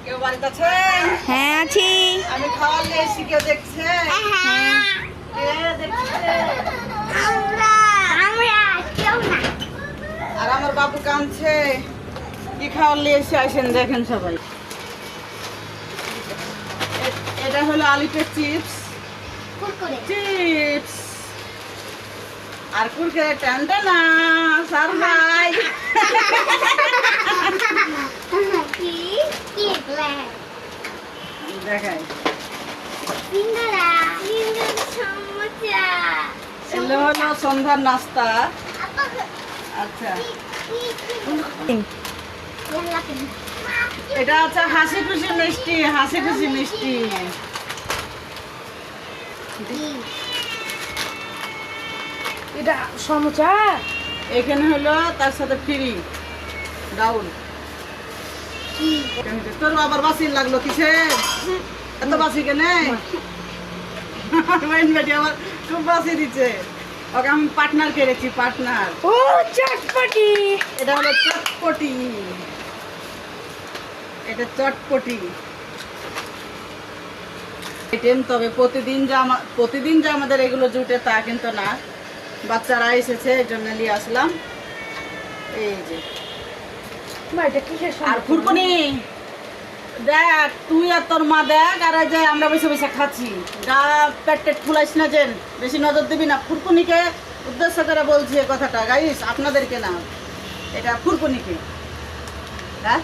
কেউ বাড়িতে আছেন? হ্যাঁ আছি। আমি খাওয়ার নিয়ে এসেছি, কেউ দেখছে? কে দেখছে? আর আমার বাবু কাঁদছে। কি খাওয়ার নিয়ে এসে আসেন দেখেন সবাই। এটা হলো আলুতে চিপস চিপস আর কুরকুরে টানটানা সারপ্রাইজ। দেখাই এগুলো হলো সন্ধ্যার নাস্তা। আচ্ছা, এটা আছে হাসি খুশি মিষ্টি, হাসি খুশি মিষ্টি। এটা সমুচা। এখানে হলো তার সাথে ফ্রি ডাউল। তোর আবার বাসি লাগলো কিসে? এত বাসি কেনে? আমার খুব বাসি দিচ্ছে। ওকে আমি পার্টনার কেড়েছি, পার্টনার। ও চটপটি। এটা হলো চটপটি, এটা চটপটি আইটেম। তবে প্রতিদিন যে আমাদের এগুলো জুটে তা কিন্তু না। বাচ্চারা এসেছে এই জন্য নিয়ে আসলাম। এই যে আর ফুরকুনি দেখ, তুই আর তোর মা দেখ, আর এই যে আমরা বসে বসে খাচ্ছি। গা পেট টেট ফুলাইস না, যেন বেশি নজর দিবি না। ফুরকুনিকে উদ্দেশ্য করে বলছি এই কথাটা গাইস, আপনাদেরকে না, এটা ফুরকুনিকে। হ্যাঁ